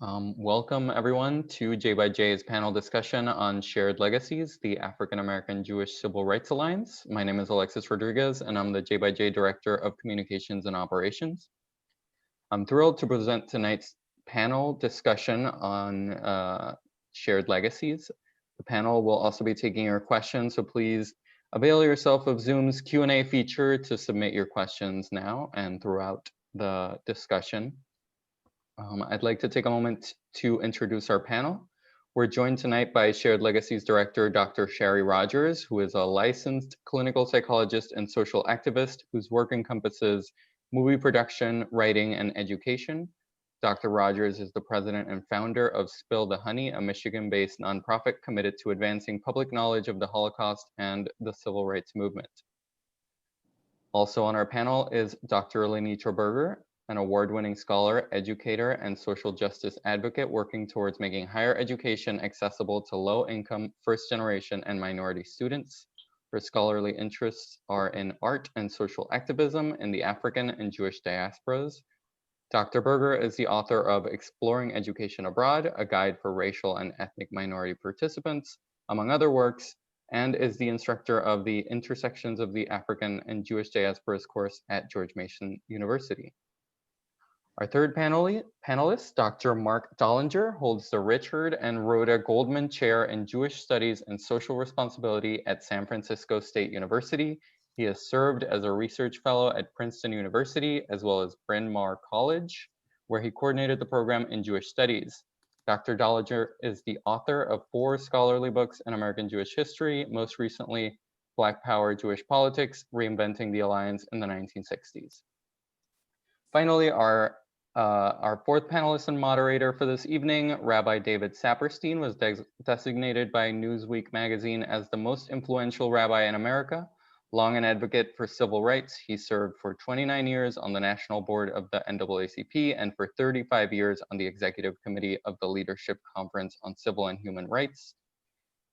Welcome everyone to J by J's panel discussion on Shared Legacies, the African American Jewish Civil Rights Alliance. My name is Alexis Rodriguez and I'm the J by J Director of Communications and Operations. I'm thrilled to present tonight's panel discussion on Shared Legacies. The panel will also be taking your questions, so please avail yourself of Zoom's Q&A feature to submit your questions now and throughout the discussion. I'd like to take a moment to introduce our panel. We're joined tonight by Shared Legacies Director, Dr. Shari Rogers, who is a licensed clinical psychologist and social activist whose work encompasses movie production, writing, and education. Dr. Rogers is the president and founder of Spill the Honey, a Michigan-based nonprofit committed to advancing public knowledge of the Holocaust and the civil rights movement. Also on our panel is Dr. LaNitra Berger, an award-winning scholar, educator, and social justice advocate working towards making higher education accessible to low-income, first-generation, and minority students. Her scholarly interests are in art and social activism in the African and Jewish diasporas. Dr. Berger is the author of Exploring Education Abroad, a guide for racial and ethnic minority participants, among other works, and is the instructor of the Intersections of the African and Jewish Diasporas course at George Mason University. Our third panelist, Dr. Marc Dollinger, holds the Richard and Rhoda Goldman Chair in Jewish Studies and Social Responsibility at San Francisco State University. He has served as a research fellow at Princeton University, as well as Bryn Mawr College, where he coordinated the program in Jewish Studies. Dr. Dollinger is the author of 4 scholarly books in American Jewish history, most recently, Black Power, Jewish Politics, Reinventing the Alliance in the 1960s. Finally, our fourth panelist and moderator for this evening, Rabbi David Saperstein, was designated by Newsweek magazine as the most influential rabbi in America. Long an advocate for civil rights, he served for 29 years on the national board of the NAACP and for 35 years on the executive committee of the Leadership Conference on Civil and Human Rights.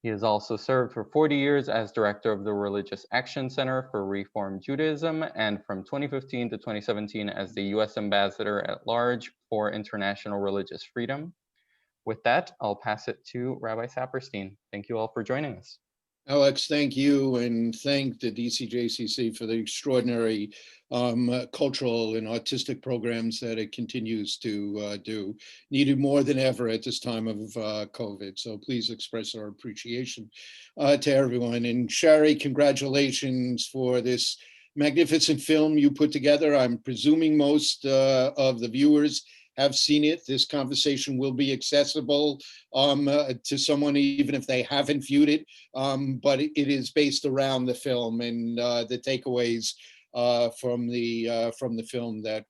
He has also served for 40 years as director of the Religious Action Center for Reform Judaism and from 2015 to 2017 as the U.S. Ambassador at Large for International Religious Freedom. With that, I'll pass it to Rabbi Saperstein. Thank you all for joining us. Alex, thank you, and thank the DCJCC for the extraordinary cultural and artistic programs that it continues to do, needed more than ever at this time of COVID. So please express our appreciation to everyone. And Shari, congratulations for this magnificent film you put together. I'm presuming most of the viewers have seen it. This conversation will be accessible to someone even if they haven't viewed it, but it is based around the film and the takeaways from the film that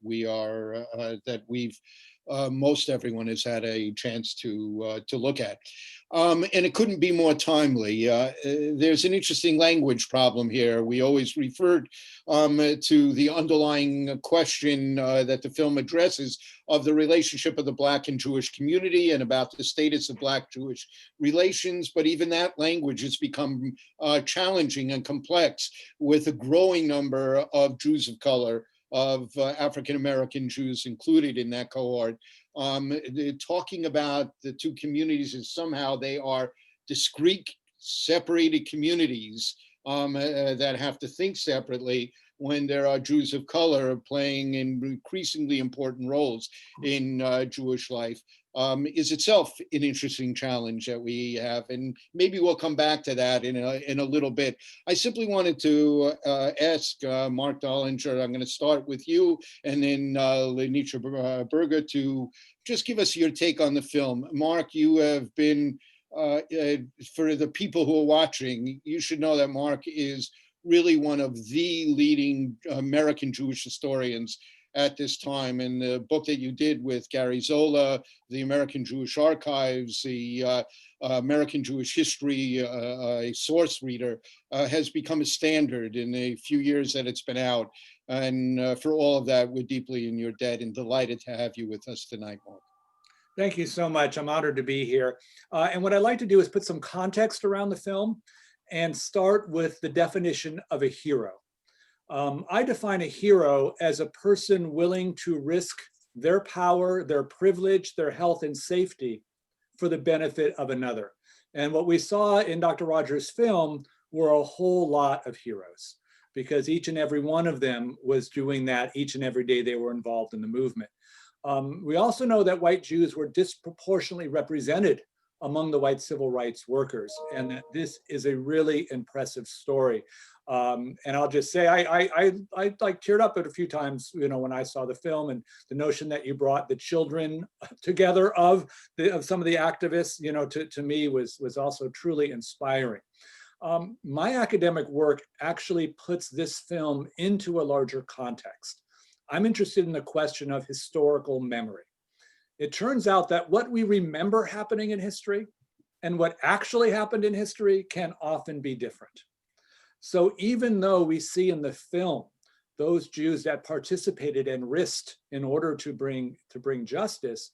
most everyone has had a chance to look at. And it couldn't be more timely. There's an interesting language problem here. We always referred to the underlying question that the film addresses of the relationship of the Black and Jewish community and about the status of Black-Jewish relations. But even that language has become challenging and complex with a growing number of Jews of color, of African-American Jews included in that cohort. Talking about the two communities as somehow they are discrete, separated communities that have to think separately when there are Jews of color playing increasingly important roles in Jewish life is itself an interesting challenge that we have. And maybe we'll come back to that in a little bit. I simply wanted to ask Marc Dollinger, I'm going to start with you, and then LaNitra Berger to just give us your take on the film. Marc, you have been, for the people who are watching, you should know that Marc is really one of the leading American Jewish historians at this time. And the book that you did with Gary Zola, the American Jewish Archives, the American Jewish History, a source reader, has become a standard in a few years that it's been out. And for all of that, we're deeply in your debt and delighted to have you with us tonight, Marc. Thank you so much. I'm honored to be here. And what I'd like to do is put some context around the film and start with the definition of a hero. I define a hero as a person willing to risk their power, their privilege, their health and safety for the benefit of another. And what we saw in Dr. Rogers' film were a whole lot of heroes, because each and every one of them was doing that each and every day they were involved in the movement. We also know that white Jews were disproportionately represented among the white civil rights workers, and that this is a really impressive story. And I'll just say, I like teared up a few times, when I saw the film, and the notion that you brought the children together of some of the activists, to me was also truly inspiring. My academic work actually puts this film into a larger context. I'm interested in the question of historical memory. It turns out that what we remember happening in history and what actually happened in history can often be different. So even though we see in the film those Jews that participated and risked in order to bring justice,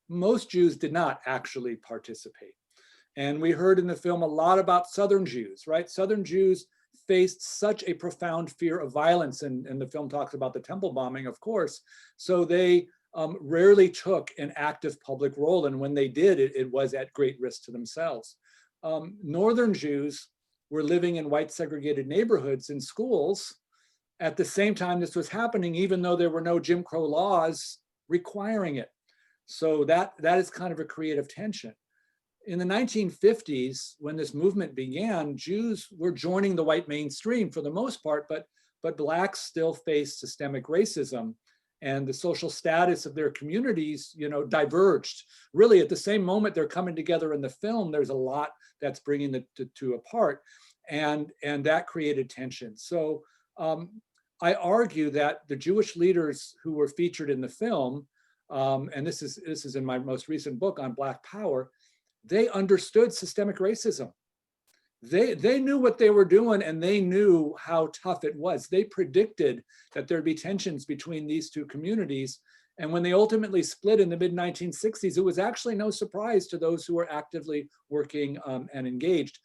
most Jews did not actually participate. And we heard in the film a lot about Southern Jews, right? Southern Jews faced such a profound fear of violence, and the film talks about the temple bombing, of course. So they rarely took an active public role, and when they did, it was at great risk to themselves. Northern Jews were living in white segregated neighborhoods and schools at the same time this was happening, even though there were no Jim Crow laws requiring it. So that is kind of a creative tension. In the 1950s, when this movement began, Jews were joining the white mainstream for the most part, but Blacks still faced systemic racism, and the social status of their communities, diverged. Really, at the same moment they're coming together in the film, there's a lot that's bringing the two apart, and that created tension. So I argue that the Jewish leaders who were featured in the film, and this is in my most recent book on Black Power, they understood systemic racism. They knew what they were doing, and they knew how tough it was. They predicted that there'd be tensions between these two communities. And when they ultimately split in the mid-1960s, it was actually no surprise to those who were actively working and engaged.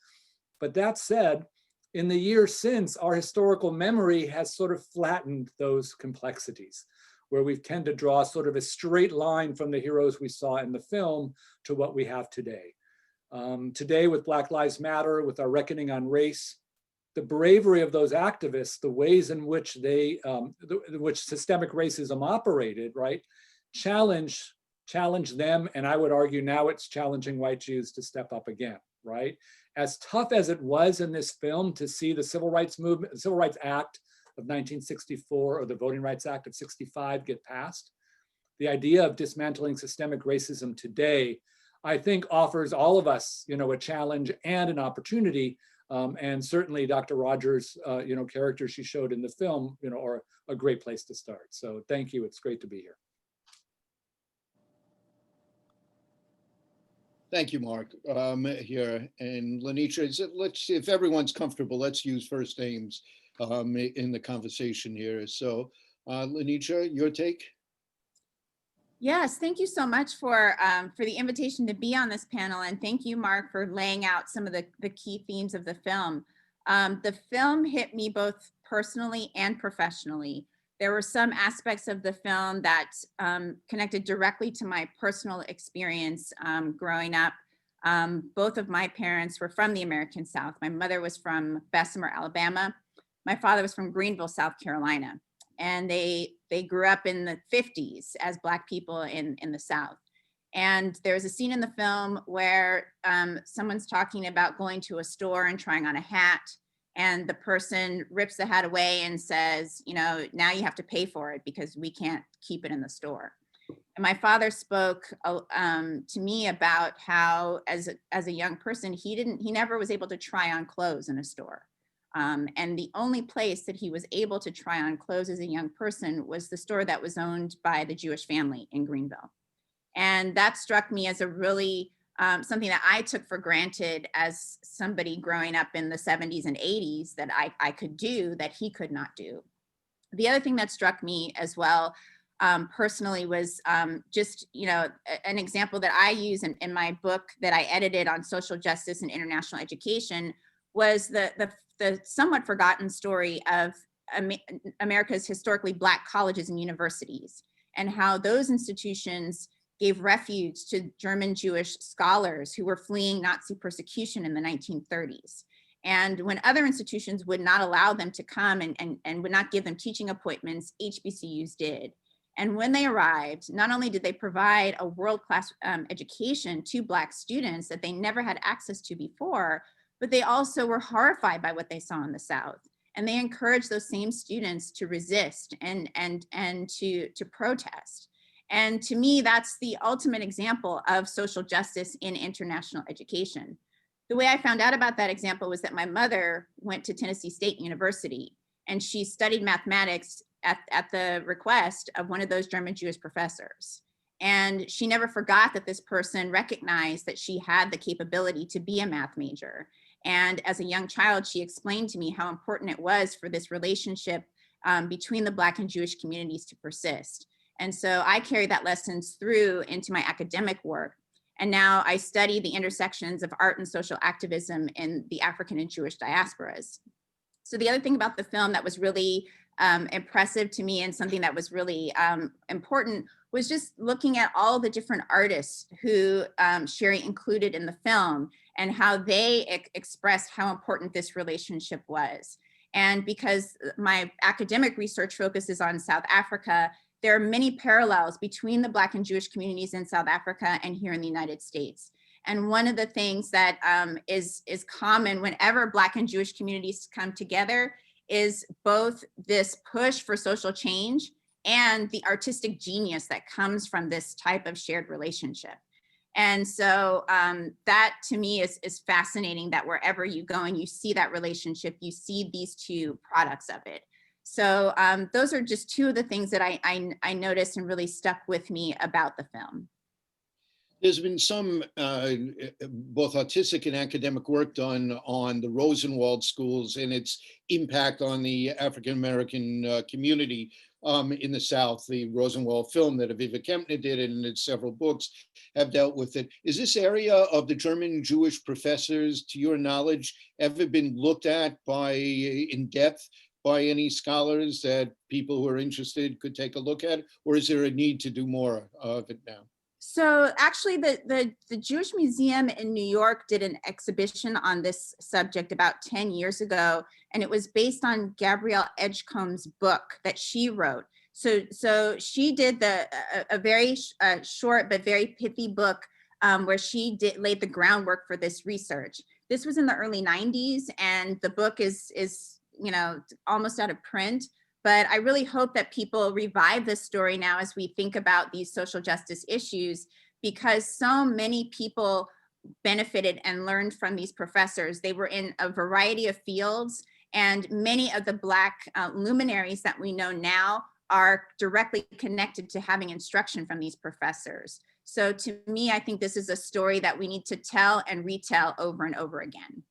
But that said, in the years since, our historical memory has sort of flattened those complexities, where we tend to draw sort of a straight line from the heroes we saw in the film to what we have today. Today, with Black Lives Matter, with our reckoning on race, the bravery of those activists, the ways in which which systemic racism operated, right, challenge them, and I would argue now it's challenging white Jews to step up again, right? As tough as it was in this film to see the Civil Rights Movement, the Civil Rights Act of 1964 or the Voting Rights Act of 65 get passed, the idea of dismantling systemic racism today, I think offers all of us, a challenge and an opportunity. And certainly Dr. Rogers, characters she showed in the film, are a great place to start. So thank you. It's great to be here. Thank you, Mark. Here and LaNitra, let's see if everyone's comfortable. Let's use first names in the conversation here. So, LaNitra, your take? Yes, thank you so much for the invitation to be on this panel, and thank you, Mark, for laying out some of the key themes of the film. The film hit me both personally and professionally. There were some aspects of the film that connected directly to my personal experience growing up. Both of my parents were from the American South. My mother was from Bessemer, Alabama. My father was from Greenville, South Carolina. And they grew up in the 50s as Black people in the South. And there's a scene in the film where someone's talking about going to a store and trying on a hat, and the person rips the hat away and says, now you have to pay for it because we can't keep it in the store. And my father spoke to me about how, as a young person, he never was able to try on clothes in a store. And the only place that he was able to try on clothes as a young person was the store that was owned by the Jewish family in Greenville. And that struck me as a really something that I took for granted as somebody growing up in the 70s and 80s that I could do that he could not do. The other thing that struck me as well personally was just, an example that I use in my book that I edited on social justice and international education was the somewhat forgotten story of America's historically Black colleges and universities. and how those institutions gave refuge to German Jewish scholars who were fleeing Nazi persecution in the 1930s. And when other institutions would not allow them to come and would not give them teaching appointments, HBCUs did. And when they arrived, not only did they provide a world-class education to Black students that they never had access to before, but they also were horrified by what they saw in the South. And they encouraged those same students to resist and to protest. And to me, that's the ultimate example of social justice in international education. The way I found out about that example was that my mother went to Tennessee State University, and she studied mathematics at the request of one of those German Jewish professors. And she never forgot that this person recognized that she had the capability to be a math major. And as a young child, she explained to me how important it was for this relationship between the Black and Jewish communities to persist. And so I carried that lessons through into my academic work. And now I study the intersections of art and social activism in the African and Jewish diasporas. So the other thing about the film that was really impressive to me and something that was really important was just looking at all the different artists who Shari included in the film and how they expressed how important this relationship was. And because my academic research focuses on South Africa, there are many parallels between the Black and Jewish communities in South Africa and here in the United States. And one of the things that is common whenever Black and Jewish communities come together is both this push for social change and the artistic genius that comes from this type of shared relationship. And so that to me is fascinating, that wherever you go and you see that relationship, you see these two products of it. So those are just two of the things that I noticed and really stuck with me about the film. There's been some both artistic and academic work done on the Rosenwald schools and its impact on the African-American community in the South. The Rosenwald film that Aviva Kempner did and its several books have dealt with it. Is this area of the German Jewish professors, to your knowledge, ever been looked at in depth by any scholars that people who are interested could take a look at? Or is there a need to do more of it now? So actually the Jewish Museum in New York did an exhibition on this subject about 10 years ago, and it was based on Gabrielle Edgecombe's book that she wrote. So she did a very short but very pithy book where she laid the groundwork for this research. This was in the early 90s, and the book is almost out of print. But I really hope that people revive this story now as we think about these social justice issues, because so many people benefited and learned from these professors. They were in a variety of fields, and many of the Black luminaries that we know now are directly connected to having instruction from these professors. So to me, I think this is a story that we need to tell and retell over and over again.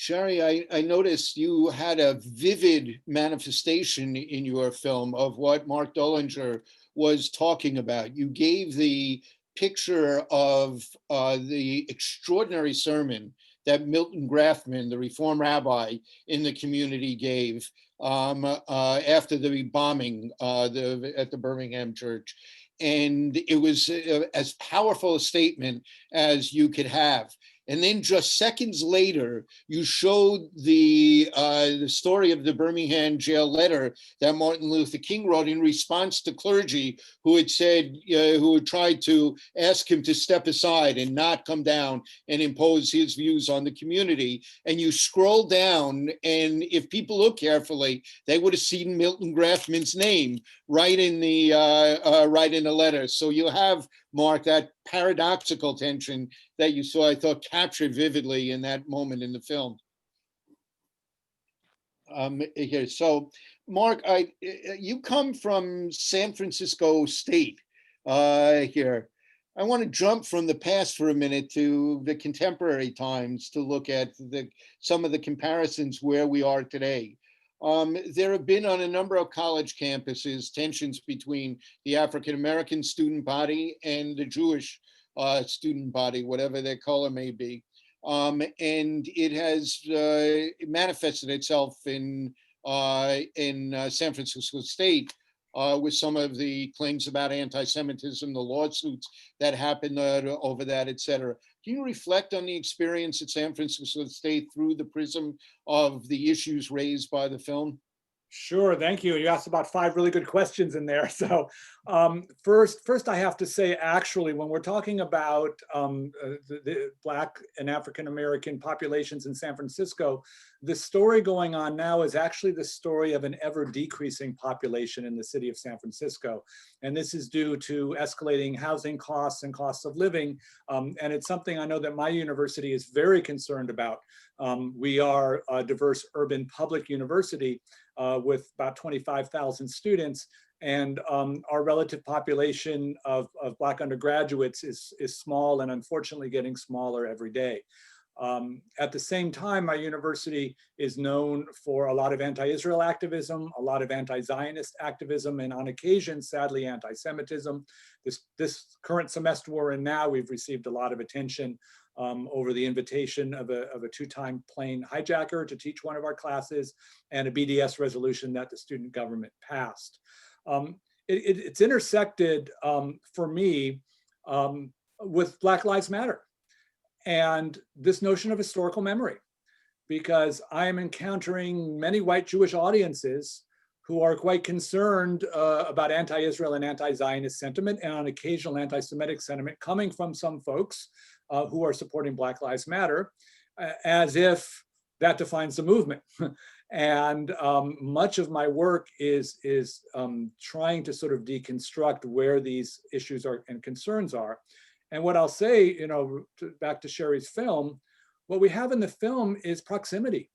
Shari, I noticed you had a vivid manifestation in your film of what Marc Dollinger was talking about. You gave the picture of the extraordinary sermon that Milton Grafman, the Reform rabbi in the community, gave after the bombing at the Birmingham church. And it was as powerful a statement as you could have. And then just seconds later, you showed the story of the Birmingham jail letter that Martin Luther King wrote in response to clergy who had said, who had tried to ask him to step aside and not come down and impose his views on the community. And you scroll down, and if people look carefully, they would have seen Milton Grafman's name right in the letter. So you have, Mark, that paradoxical tension that you saw, I thought, captured vividly in that moment in the film. Here, so Mark, you come from San Francisco State here. I want to jump from the past for a minute to the contemporary times to look at some of the comparisons where we are today. There have been on a number of college campuses tensions between the African-American student body and the Jewish student body, whatever their color may be. And it has manifested itself in San Francisco State with some of the claims about anti-Semitism, the lawsuits that happened over that, et cetera. Can you reflect on the experience at San Francisco State through the prism of the issues raised by the film? Sure, thank you. You asked about 5 really good questions in there. So first I have to say, actually, when we're talking about the Black and African-American populations in San Francisco, the story going on now is actually the story of an ever decreasing population in the city of San Francisco. And this is due to escalating housing costs and costs of living. And it's something I know that my university is very concerned about. We are a diverse urban public university with about 25,000 students. And our relative population of Black undergraduates is small and unfortunately getting smaller every day. At the same time, my university is known for a lot of anti-Israel activism, a lot of anti-Zionist activism, and on occasion, sadly, anti-Semitism. This current semester we're in now, we've received a lot of attention over the invitation of a 2-time plane hijacker to teach one of our classes, and a BDS resolution that the student government passed. It's intersected for me with Black Lives Matter and this notion of historical memory, because I am encountering many white Jewish audiences who are quite concerned about anti-Israel and anti-Zionist sentiment, and on occasional anti-Semitic sentiment coming from some folks who are supporting Black Lives Matter, as if that defines the movement. And much of my work is trying to sort of deconstruct where these issues are and concerns are. And what I'll say, back to Shari's film, what we have in the film is proximity.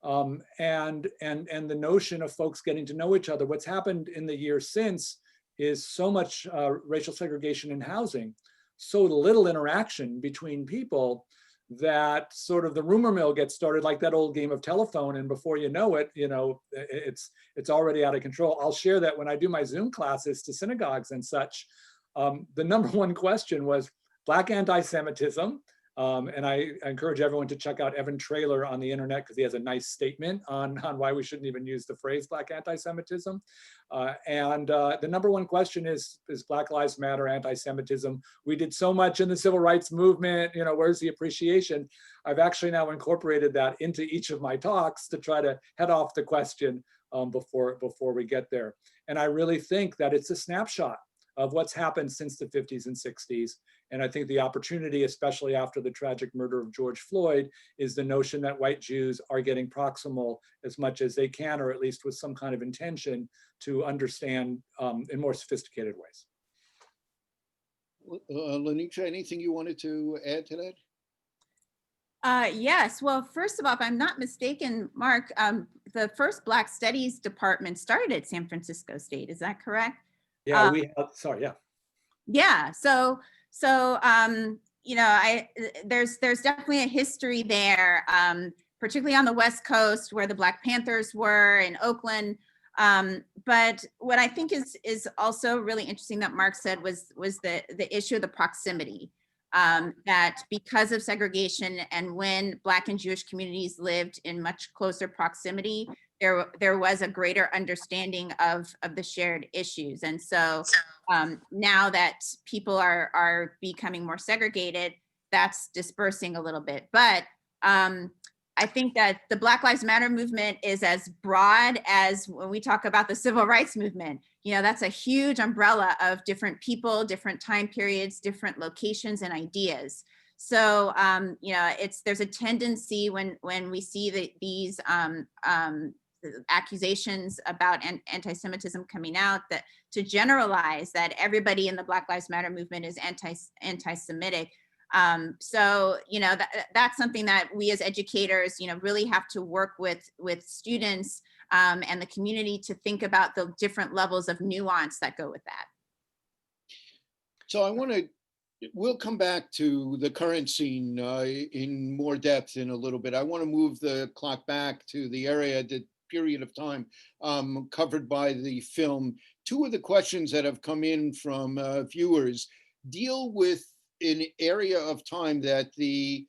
And the notion of folks getting to know each other. What's happened in the years since is so much racial segregation in housing, so little interaction between people, that sort of the rumor mill gets started like that old game of telephone, and before you know it, it's already out of control. I'll share that when I do my Zoom classes to synagogues and such, the number one question was Black anti-Semitism. And I encourage everyone to check out Evan Traylor on the internet, because he has a nice statement on why we shouldn't even use the phrase Black anti-Semitism. And the number one question is Black Lives Matter, anti-Semitism. We did so much in the civil rights movement, where's the appreciation? I've actually now incorporated that into each of my talks to try to head off the question before we get there. And I really think that it's a snapshot of what's happened since the 50s and 60s. And I think the opportunity, especially after the tragic murder of George Floyd, is the notion that white Jews are getting proximal as much as they can, or at least with some kind of intention to understand in more sophisticated ways. LaNitra, anything you wanted to add to that? Yes, well, first of all, if I'm not mistaken, Mark, the first Black Studies department started at San Francisco State, is that correct? Yeah, Yeah, so there's definitely a history there, particularly on the West Coast where the Black Panthers were in Oakland. But what I think is also really interesting that Mark said was the issue of the proximity, that because of segregation and when Black and Jewish communities lived in much closer proximity, there was a greater understanding of the shared issues. And so now that people are becoming more segregated, that's dispersing a little bit. But I think that the Black Lives Matter movement is as broad as when we talk about the civil rights movement. That's a huge umbrella of different people, different time periods, different locations and ideas. So, there's a tendency when we see these accusations about anti-Semitism coming out, that to generalize that everybody in the Black Lives Matter movement is anti-Semitic. So, that's something that we as educators, really have to work with students and the community to think about the different levels of nuance that go with that. So we'll come back to the current scene in more depth in a little bit. I want to move the clock back to the period of time covered by the film. Two of the questions that have come in from viewers deal with an area of time that the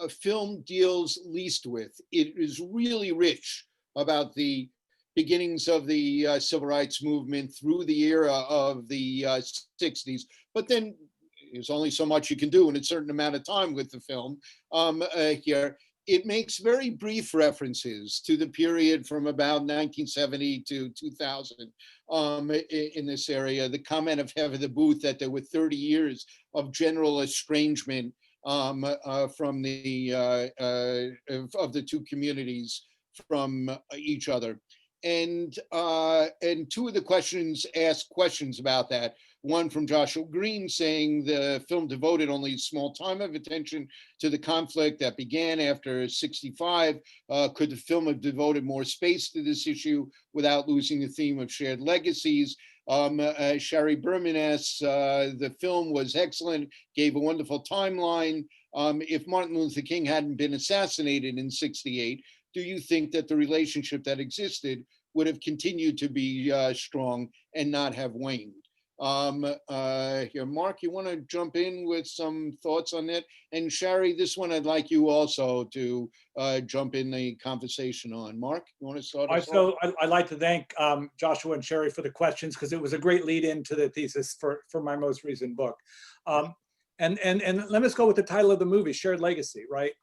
film deals least with. It is really rich about the beginnings of the civil rights movement through the era of the 60s. But then there's only so much you can do in a certain amount of time with the film here. It makes very brief references to the period from about 1970 to 2000 in this area. The comment of Heather Booth that there were 30 years of general estrangement from of the two communities from each other. And two of the questions asked questions about that. One from Joshua Green saying the film devoted only a small time of attention to the conflict that began after 65. Could the film have devoted more space to this issue without losing the theme of shared legacies? Shari Berman asks, the film was excellent, gave a wonderful timeline. If Martin Luther King hadn't been assassinated in 68, do you think that the relationship that existed would have continued to be strong and not have waned? Here, Mark, you want to jump in with some thoughts on that? And Shari, this one I'd like you also to jump in the conversation on. Mark, you want to start us off? I'd like to thank Joshua and Shari for the questions, because it was a great lead into the thesis for my most recent book. And let us go with the title of the movie, Shared Legacy, right?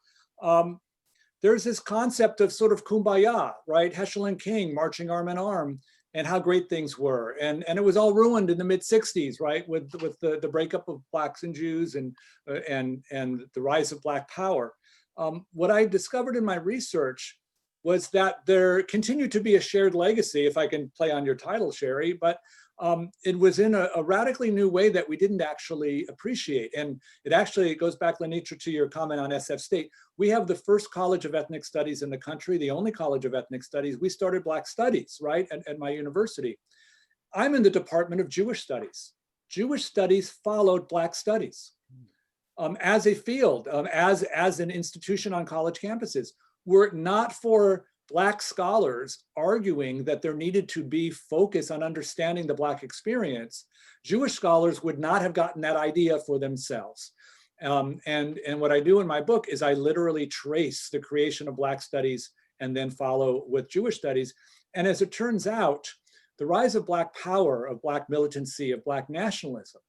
There's this concept of sort of kumbaya, right? Heschel and King marching arm in arm, and how great things were. And it was all ruined in the mid-60s, right? With the breakup of Blacks and Jews and the rise of Black power. What I discovered in my research was that there continued to be a shared legacy, if I can play on your title, Shari, but it was in a radically new way that we didn't actually appreciate. And it goes back, LaNitra, to your comment on SF State. We have the first College of Ethnic Studies in the country, the only College of Ethnic Studies. We started Black Studies, right, at my university. I'm in the Department of Jewish Studies. Jewish Studies followed Black Studies as a field, as an institution on college campuses. Were it not for Black scholars arguing that there needed to be focus on understanding the Black experience, Jewish scholars would not have gotten that idea for themselves. And what I do in my book is I literally trace the creation of Black studies and then follow with Jewish studies. And as it turns out, the rise of Black power, of Black militancy, of Black nationalism,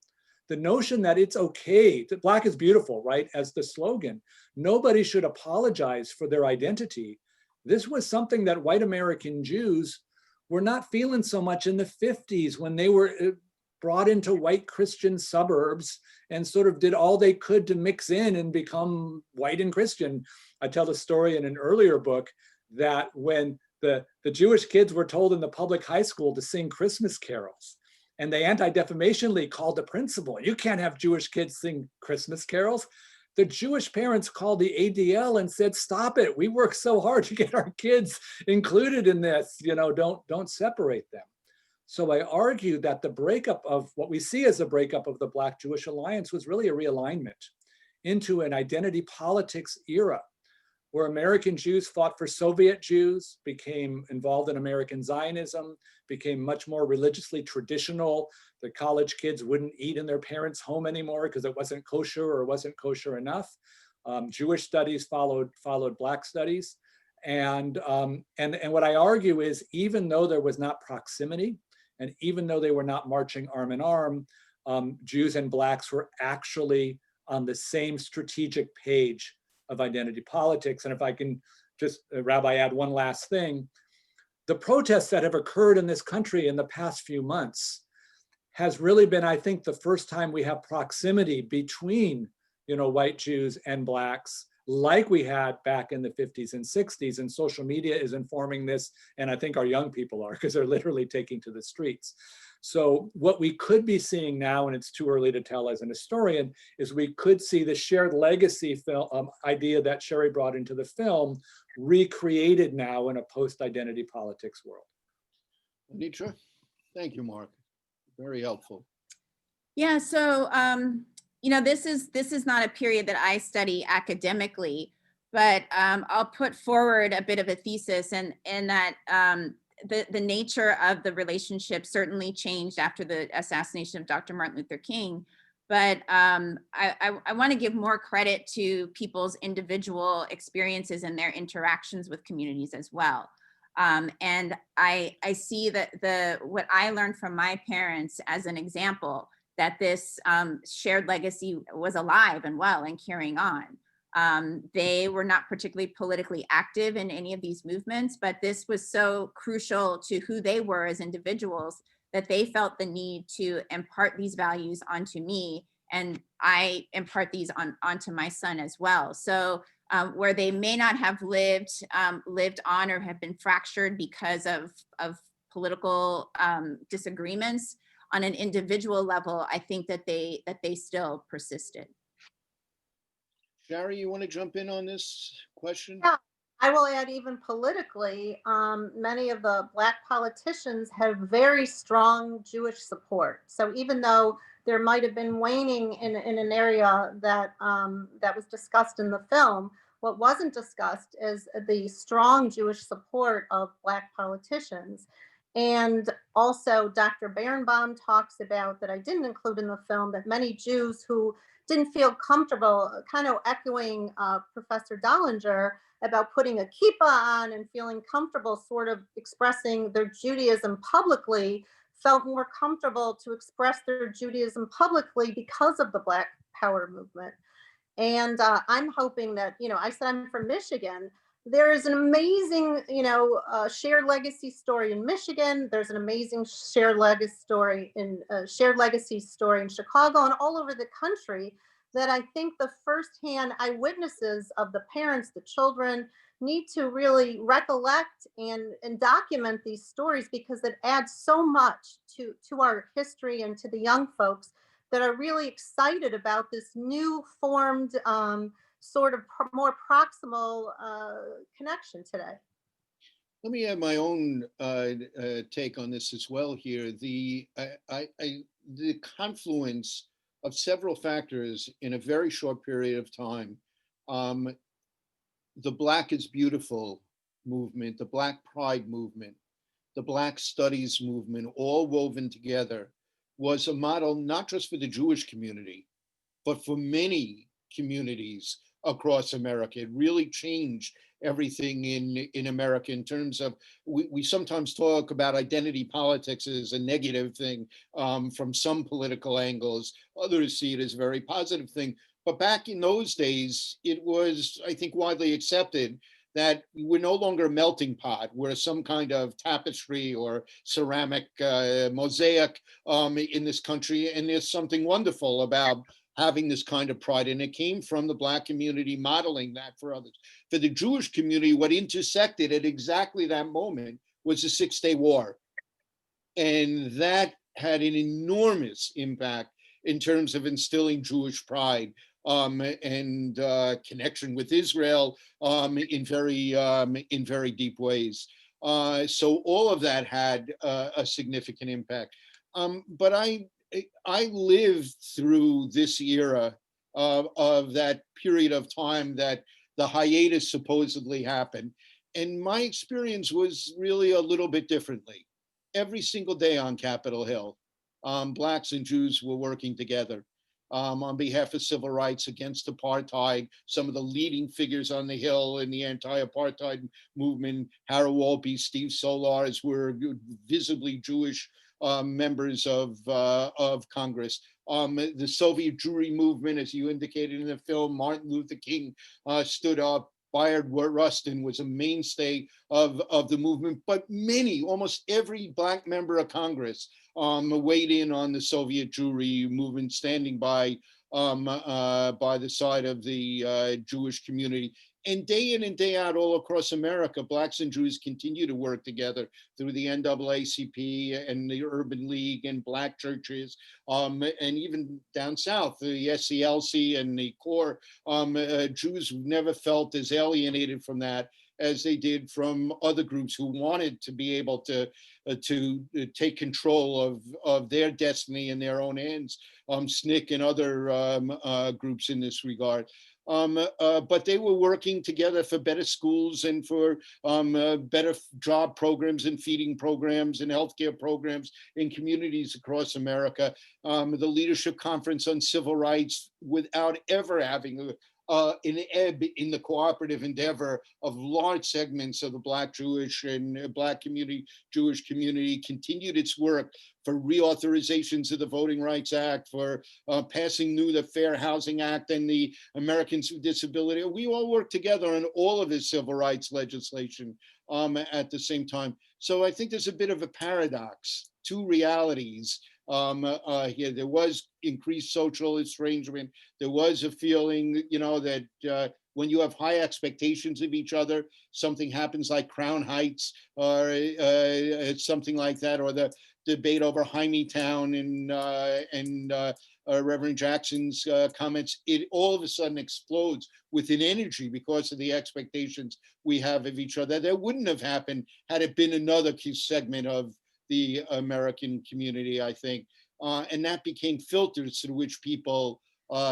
the notion that it's okay, that Black is beautiful, right, as the slogan, nobody should apologize for their identity. This was something that white American Jews were not feeling so much in the 50s when they were brought into white Christian suburbs and sort of did all they could to mix in and become white and Christian. I tell the story in an earlier book that when the Jewish kids were told in the public high school to sing Christmas carols, and the Anti-Defamation League called the principal, you can't have Jewish kids sing Christmas carols. The Jewish parents called the ADL and said, stop it. We work so hard to get our kids included in this, don't separate them. So I argue that the breakup of what we see as a breakup of the Black-Jewish alliance was really a realignment into an identity politics era where American Jews fought for Soviet Jews, became involved in American Zionism, became much more religiously traditional. The college kids wouldn't eat in their parents' home anymore because it wasn't kosher or wasn't kosher enough. Jewish studies followed Black studies. And what I argue is, even though there was not proximity, and even though they were not marching arm in arm, Jews and Blacks were actually on the same strategic page of identity politics. And if I can just, Rabbi, add one last thing, the protests that have occurred in this country in the past few months has really been, I think, the first time we have proximity between, white Jews and Blacks, like we had back in the 50s and 60s. And social media is informing this, and I think our young people are, because they're literally taking to the streets. So what we could be seeing now, and it's too early to tell as an historian, is we could see the shared legacy film idea that Shari brought into the film recreated now in a post-identity politics world. LaNitra, thank you, Mark. Very helpful. Yeah, so this is not a period that I study academically, but I'll put forward a bit of a thesis, and that the nature of the relationship certainly changed after the assassination of Dr. Martin Luther King. But I want to give more credit to people's individual experiences and their interactions with communities as well. And I see that what I learned from my parents as an example, that this shared legacy was alive and well and carrying on. They were not particularly politically active in any of these movements, but this was so crucial to who they were as individuals that they felt the need to impart these values onto me, and I impart these onto my son as well. So where they may not have lived on or have been fractured because of political disagreements, on an individual level, I think that they still persisted. Shari, you want to jump in on this question? Yeah, I will add, even politically, many of the Black politicians have very strong Jewish support. So even though there might have been waning in an area that that was discussed in the film, what wasn't discussed is the strong Jewish support of Black politicians. And also, Dr. Berenbaum talks about, that I didn't include in the film, that many Jews who didn't feel comfortable, kind of echoing Professor Dollinger about putting a kippah on and feeling comfortable sort of expressing their Judaism publicly, felt more comfortable to express their Judaism publicly because of the Black Power movement. And I'm hoping that, I said I'm from Michigan. There is an amazing, shared legacy story in Michigan. There's an amazing shared legacy story in Chicago and all over the country, that I think the firsthand eyewitnesses of the parents, the children, need to really recollect and document these stories, because it adds so much to our history and to the young folks that are really excited about this new formed sort of more proximal connection today. Let me add my own take on this as well here. The confluence of several factors in a very short period of time. The Black is Beautiful movement, the Black Pride movement, the Black Studies movement, all woven together, was a model not just for the Jewish community, but for many communities across America. It really changed everything in America in terms of, we sometimes talk about identity politics as a negative thing from some political angles. Others see it as a very positive thing. But back in those days, it was, I think, widely accepted that we're no longer a melting pot. We're some kind of tapestry or ceramic mosaic in this country. And there's something wonderful about having this kind of pride. And it came from the Black community modeling that for others. For the Jewish community, what intersected at exactly that moment was the Six-Day War. And that had an enormous impact in terms of instilling Jewish pride and connection with Israel in very deep ways. So all of that had a significant impact. But I lived through this era of that period of time that the hiatus supposedly happened. And my experience was really a little bit differently. Every single day on Capitol Hill, Blacks and Jews were working together on behalf of civil rights, against apartheid. Some of the leading figures on the Hill in the anti-apartheid movement, Harold Walby, Steve Solars, were visibly Jewish members of Congress. The Soviet Jewry movement, as you indicated in the film, Martin Luther King stood up. Bayard Rustin was a mainstay of the movement, but almost every Black member of Congress weighed in on the Soviet Jewry movement, standing by the side of the Jewish community. And day in and day out, all across America, Blacks and Jews continue to work together through the NAACP and the Urban League and Black churches, and even down south, the SCLC and the CORE. Jews never felt as alienated from that as they did from other groups who wanted to be able to to take control of their destiny in their own hands. SNCC and other groups in this regard. But they were working together for better schools and for better job programs and feeding programs and healthcare programs in communities across America. The Leadership Conference on Civil Rights, without ever having an ebb in the cooperative endeavor of large segments of the Black Jewish and Black community, Jewish community, continued its work for reauthorizations of the Voting Rights Act, for passing new the Fair Housing Act and the Americans with Disability. We all worked together on all of this civil rights legislation at the same time. So I think there's a bit of a paradox, two realities here. There was increased social estrangement. There was a feeling, you know, that when you have high expectations of each other, something happens like Crown Heights or something like that, or the debate over Hymietown and Reverend Jackson's comments, it all of a sudden explodes with an energy because of the expectations we have of each other. That wouldn't have happened had it been another key segment of the American community, I think. And that became filters through which people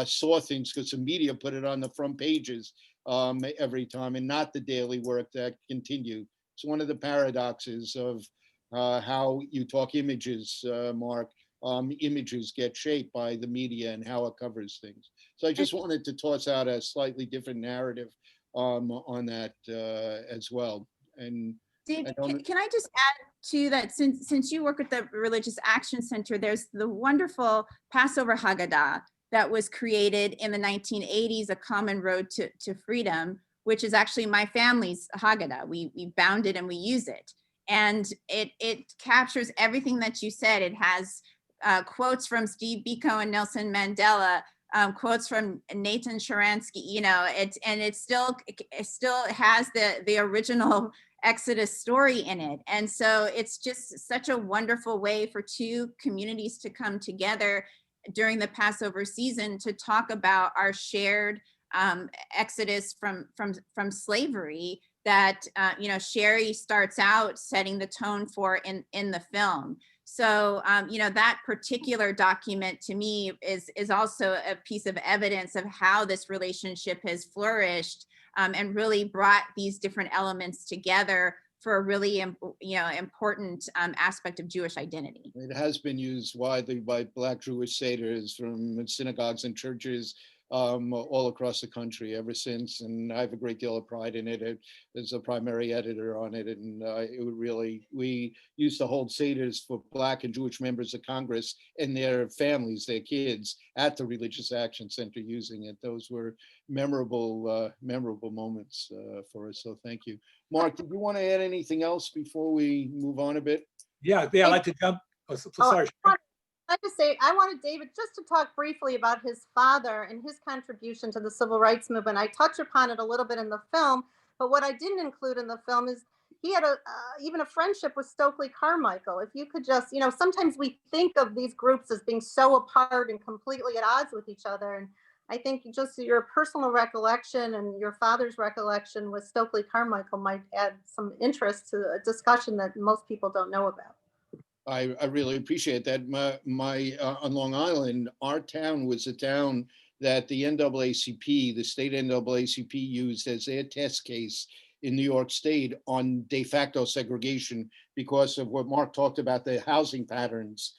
saw things, because the media put it on the front pages every time, and not the daily work that continued. It's one of the paradoxes of how you talk images, Mark. Images get shaped by the media and how it covers things. So I just wanted to toss out a slightly different narrative on that as well. And David, can I just add to that, since you work at the Religious Action Center, there's the wonderful Passover Haggadah that was created in the 1980s, A Common Road to Freedom, which is actually my family's Haggadah. We bound it and we use it. And it captures everything that you said. It has quotes from Steve Biko and Nelson Mandela, quotes from Nathan Sharansky, you know, it still has the original Exodus story in it. And so it's just such a wonderful way for two communities to come together during the Passover season to talk about our shared exodus from slavery that, you know, Shari starts out setting the tone for in the film. So, you know, that particular document to me is also a piece of evidence of how this relationship has flourished and really brought these different elements together for a really, you know, important aspect of Jewish identity. It has been used widely by Black Jewish satyrs from synagogues and churches all across the country ever since, and I have a great deal of pride in it. As a primary editor on it, and we used to hold seders for Black and Jewish members of Congress and their families, their kids, at the Religious Action Center using it. Those were memorable moments for us. So thank you, Mark. Did you want to add anything else before we move on a bit? Yeah, I'd like to jump. Oh, sorry. I just say I wanted David just to talk briefly about his father and his contribution to the civil rights movement. I touch upon it a little bit in the film, but what I didn't include in the film is he had even a friendship with Stokely Carmichael. If you could just, you know, sometimes we think of these groups as being so apart and completely at odds with each other. And I think just your personal recollection and your father's recollection with Stokely Carmichael might add some interest to a discussion that most people don't know about. I really appreciate that. On Long Island, our town was a town that the NAACP, the state NAACP, used as their test case in New York State on de facto segregation because of what Mark talked about, the housing patterns.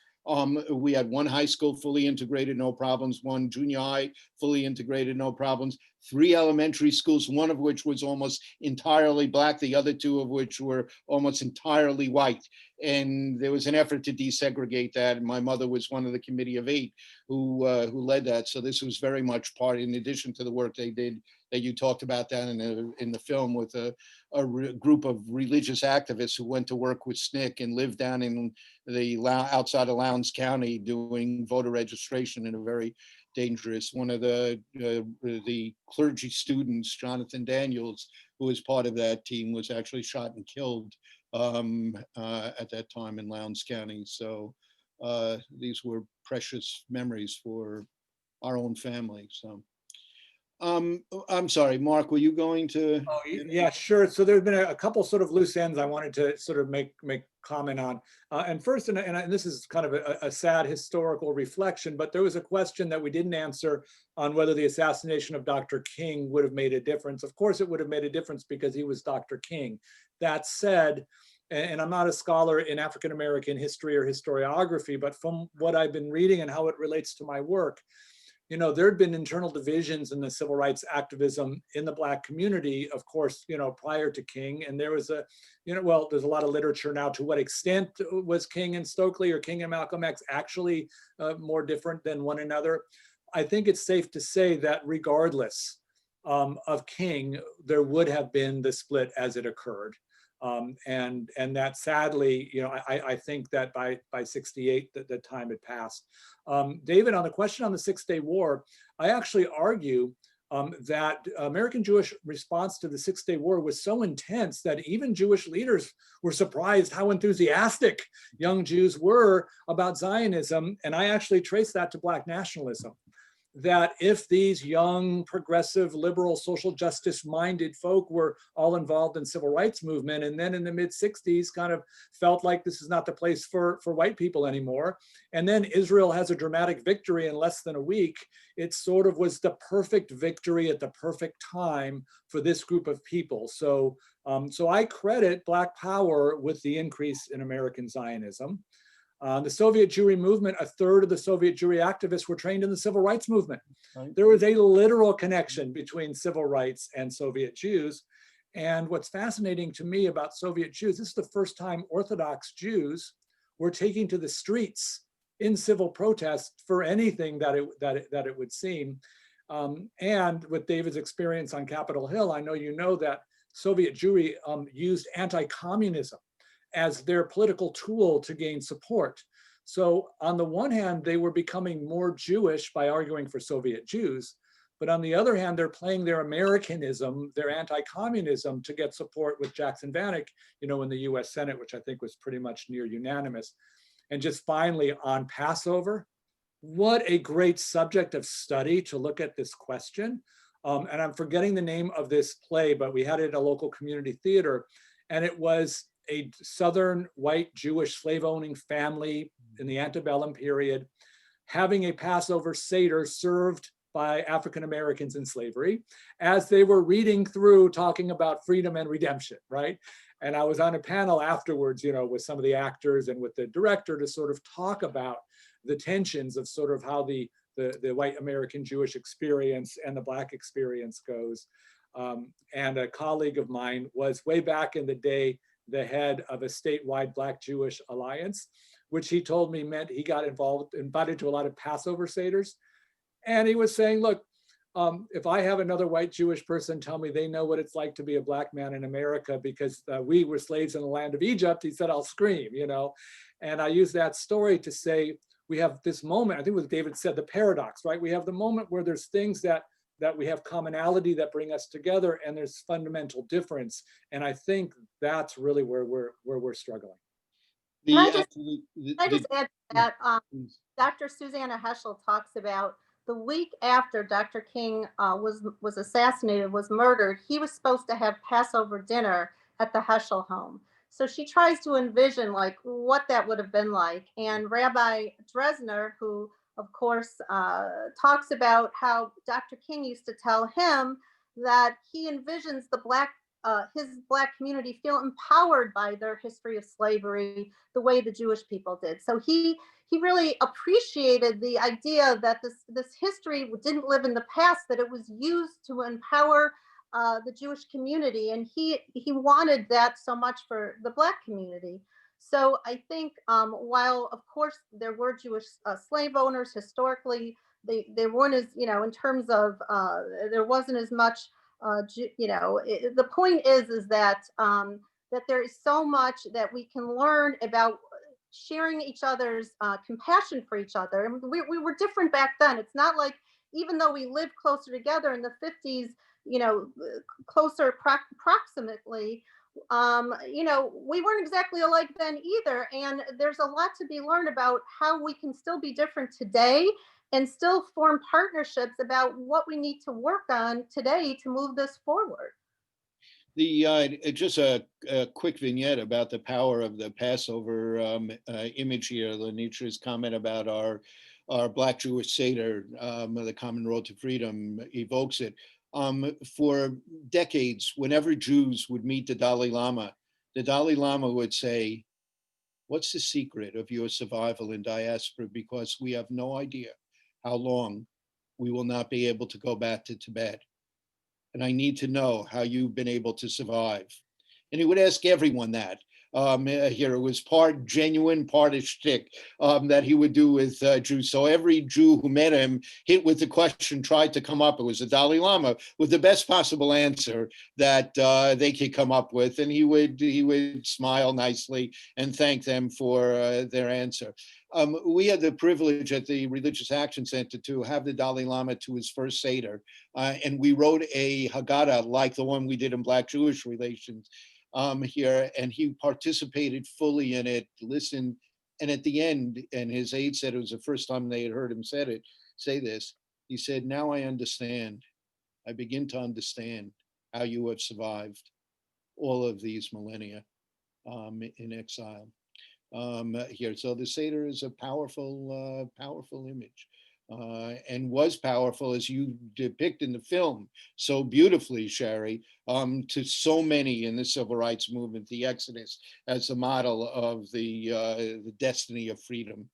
We had one high school fully integrated, no problems, one junior high fully integrated, no problems, 3 elementary schools, one of which was almost entirely Black, the other 2 of which were almost entirely white. And there was an effort to desegregate that. And my mother was one of the committee of 8 who led that. So this was very much part, in addition to the work they did that you talked about that in the film, with a group of religious activists who went to work with SNCC and lived down in the outside of Lowndes County doing voter registration in a very dangerous. One of the clergy students, Jonathan Daniels, who was part of that team, was actually shot and killed at that time in Lowndes County. So these were precious memories for our own family. So I'm sorry, Mark, were you going to? Oh, yeah, sure. So there's been a couple sort of loose ends I wanted to sort of make comment on. And first, and this is kind of a sad historical reflection, but there was a question that we didn't answer on whether the assassination of Dr. King would have made a difference. Of course, it would have made a difference because he was Dr. King. That said, and I'm not a scholar in African-American history or historiography, but from what I've been reading and how it relates to my work, you know, there had been internal divisions in the civil rights activism in the Black community, of course, you know, prior to King. And there was a, you know, well, there's a lot of literature now to what extent was King and Stokely or King and Malcolm X actually more different than one another. I think it's safe to say that regardless of King, there would have been the split as it occurred. And that sadly, you know, I think that by 68, the time had passed. David, on the question on the 6-Day War, I actually argue that American Jewish response to the 6-Day War was so intense that even Jewish leaders were surprised how enthusiastic young Jews were about Zionism. And I actually trace that to Black nationalism. That if these young, progressive, liberal, social justice minded folk were all involved in civil rights movement, and then in the mid 60s kind of felt like this is not the place for white people anymore. And then Israel has a dramatic victory in less than a week. It sort of was the perfect victory at the perfect time for this group of people. So, so I credit Black power with the increase in American Zionism. The Soviet Jewry movement, a third of the Soviet Jewry activists were trained in the civil rights movement. Right. There was a literal connection between civil rights and Soviet Jews. And what's fascinating to me about Soviet Jews, this is the first time Orthodox Jews were taking to the streets in civil protest for anything that it would seem. And with David's experience on Capitol Hill, I know you know that Soviet Jewry used anti-communism as their political tool to gain support. So on the one hand, they were becoming more Jewish by arguing for Soviet Jews, but on the other hand, they're playing their Americanism, their anti-communism to get support with Jackson Vanik, you know, in the US Senate, which I think was pretty much near unanimous. And just finally on Passover, what a great subject of study to look at this question. And I'm forgetting the name of this play, but we had it at a local community theater, and it was a Southern white Jewish slave-owning family in the antebellum period having a Passover Seder served by African Americans in slavery as they were reading through talking about freedom and redemption, right? And I was on a panel afterwards, you know, with some of the actors and with the director to sort of talk about the tensions of sort of how the white American Jewish experience and the Black experience goes. And a colleague of mine was way back in the day the head of a statewide Black Jewish alliance, which he told me meant he got invited to a lot of Passover Seders. And he was saying, look, if I have another white Jewish person tell me they know what it's like to be a Black man in America because we were slaves in the land of Egypt, he said, I'll scream, you know? And I use that story to say, we have this moment, I think what David said, the paradox, right? We have the moment where there's things that we have commonality that bring us together, and there's fundamental difference. And I think that's really where we're struggling. Can I just add that Dr. Susanna Heschel talks about the week after Dr. King was assassinated, was murdered, he was supposed to have Passover dinner at the Heschel home. So she tries to envision like what that would have been like. And Rabbi Dresner, who of course, talks about how Dr. King used to tell him that he envisions his Black community feel empowered by their history of slavery the way the Jewish people did. So he really appreciated the idea that this history didn't live in the past, that it was used to empower the Jewish community, and he wanted that so much for the Black community. So I think while of course there were Jewish slave owners historically, they weren't as, you know, in terms of there wasn't as much, you know, the point is that that there is so much that we can learn about sharing each other's compassion for each other. And we were different back then. It's not like, even though we lived closer together in the 50s, you know, closer proximately, you know, we weren't exactly alike then either. And there's a lot to be learned about how we can still be different today and still form partnerships about what we need to work on today to move this forward. Just a quick vignette about the power of the Passover image here. LaNitra's comment about our Black Jewish Seder, the Common Road to Freedom, evokes it. For decades, whenever Jews would meet the Dalai Lama would say, "What's the secret of your survival in diaspora? Because we have no idea how long we will not be able to go back to Tibet. And I need to know how you've been able to survive." And he would ask everyone that. Here, it was part genuine, part a shtick that he would do with Jews. So every Jew who met him hit with the question, tried to come up, it was the Dalai Lama, with the best possible answer that they could come up with. And he would smile nicely and thank them for their answer. We had the privilege at the Religious Action Center to have the Dalai Lama to his first Seder. And we wrote a Haggadah like the one we did in Black-Jewish relations here, and he participated fully in it, listened, and at the end, and his aide said it was the first time they had heard him say this, he said, "Now I understand. I begin to understand how you have survived all of these millennia in exile." Here, so the Seder is a powerful, powerful image. And was powerful, as you depict in the film so beautifully, Shari, to so many in the civil rights movement, the Exodus as a model of the destiny of freedom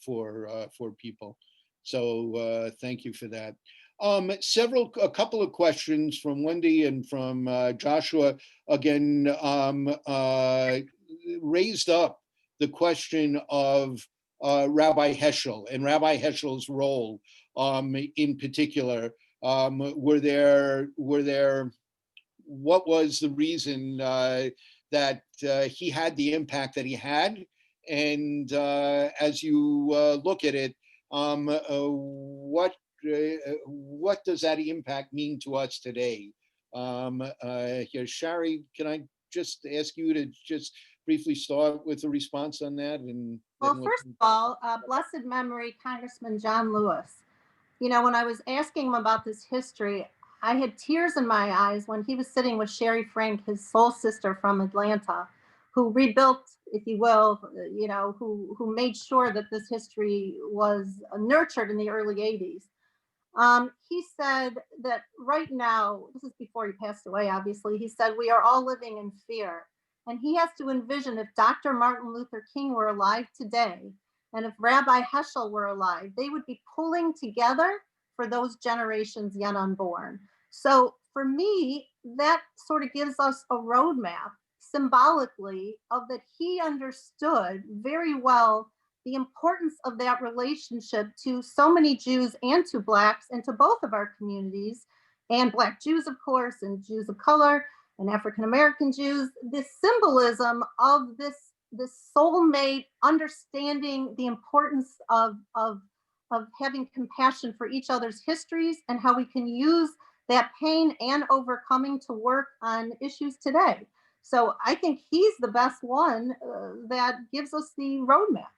for people. So thank you for that. A couple of questions from Wendy and from Joshua again raised up the question of Rabbi Heschel and Rabbi Heschel's role in particular. What was the reason that he had the impact that he had? And as you look at it, what does that impact mean to us today? Here, Shari, can I just ask you to just briefly start with a response on that? And well, first of all, blessed memory, Congressman John Lewis. You know, when I was asking him about this history, I had tears in my eyes when he was sitting with Sherry Frank, his soul sister from Atlanta, who rebuilt, if you will, you know, who made sure that this history was nurtured in the early 80s. He said that right now, this is before he passed away, obviously, he said, we are all living in fear. And he has to envision if Dr. Martin Luther King were alive today, and if Rabbi Heschel were alive, they would be pulling together for those generations yet unborn. So for me, that sort of gives us a roadmap symbolically of that he understood very well the importance of that relationship to so many Jews and to Blacks and to both of our communities, and Black Jews, of course, and Jews of color and African-American Jews, this symbolism of this soulmate understanding the importance of having compassion for each other's histories and how we can use that pain and overcoming to work on issues today. So I think he's the best one that gives us the roadmap.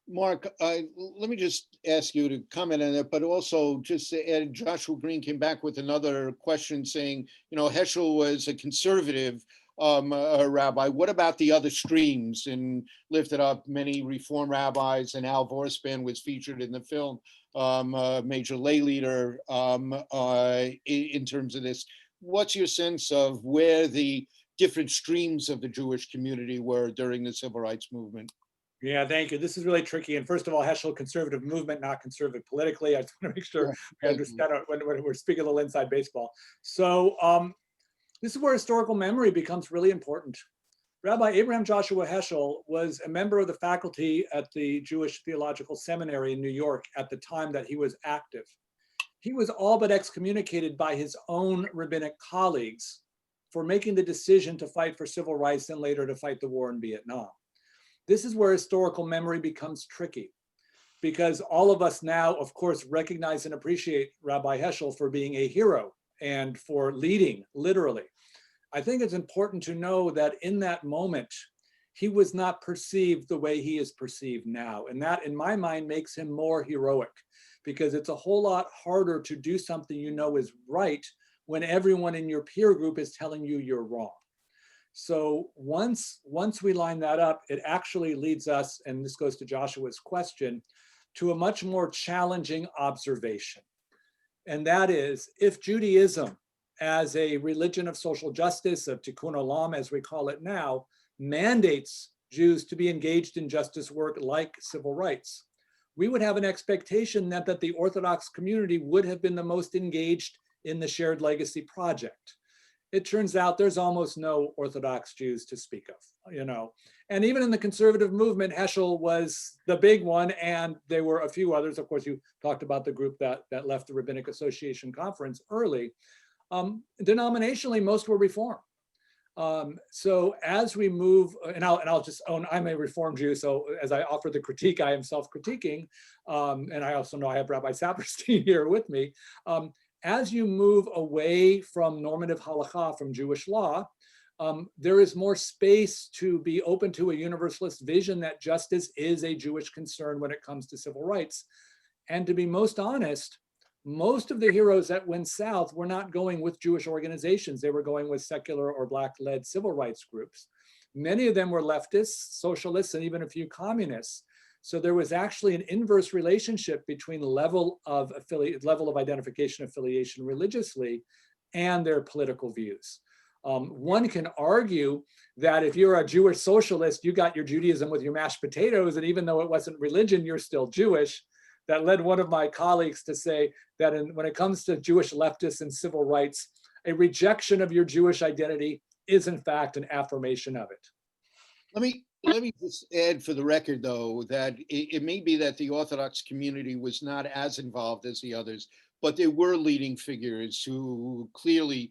Mark, let me just ask you to comment on that, but also just to add, Joshua Green came back with another question saying, you know, Heschel was a conservative rabbi. What about the other streams? And lifted up many Reform rabbis, and Al Vorspan was featured in the film, major lay leader in terms of this. What's your sense of where the different streams of the Jewish community were during the civil rights movement? Yeah, thank you. This is really tricky. And first of all, Heschel, conservative movement, not conservative politically. I just want to make sure we understand when we're speaking a little inside baseball. So this is where historical memory becomes really important. Rabbi Abraham Joshua Heschel was a member of the faculty at the Jewish Theological Seminary in New York at the time that he was active. He was all but excommunicated by his own rabbinic colleagues for making the decision to fight for civil rights and later to fight the war in Vietnam. This is where historical memory becomes tricky, because all of us now, of course, recognize and appreciate Rabbi Heschel for being a hero and for leading, literally. I think it's important to know that in that moment, he was not perceived the way he is perceived now. And that, in my mind, makes him more heroic, because it's a whole lot harder to do something you know is right when everyone in your peer group is telling you you're wrong. So once we line that up, it actually leads us, and this goes to Joshua's question, to a much more challenging observation. And that is, if Judaism, as a religion of social justice, of tikkun olam, as we call it now, mandates Jews to be engaged in justice work like civil rights, we would have an expectation that the Orthodox community would have been the most engaged in the Shared Legacy project. It turns out there's almost no Orthodox Jews to speak of, you know. And even in the conservative movement, Heschel was the big one, and there were a few others. Of course, you talked about the group that left the Rabbinic Association conference early. Denominationally, most were Reform. So as we move, and I'll just own, I'm a Reform Jew, so as I offer the critique, I am self-critiquing, and I also know I have Rabbi Saperstein here with me. As you move away from normative halakha, from Jewish law, there is more space to be open to a universalist vision that justice is a Jewish concern when it comes to civil rights. And to be most honest, most of the heroes that went south were not going with Jewish organizations. They were going with secular or Black-led civil rights groups. Many of them were leftists, socialists, and even a few communists. So there was actually an inverse relationship between level of identification affiliation religiously and their political views. One can argue that if you're a Jewish socialist, you got your Judaism with your mashed potatoes, and even though it wasn't religion, you're still Jewish. That led one of my colleagues to say that when it comes to Jewish leftists and civil rights, a rejection of your Jewish identity is in fact an affirmation of it. Let me just add for the record, though, that it may be that the Orthodox community was not as involved as the others, but there were leading figures who clearly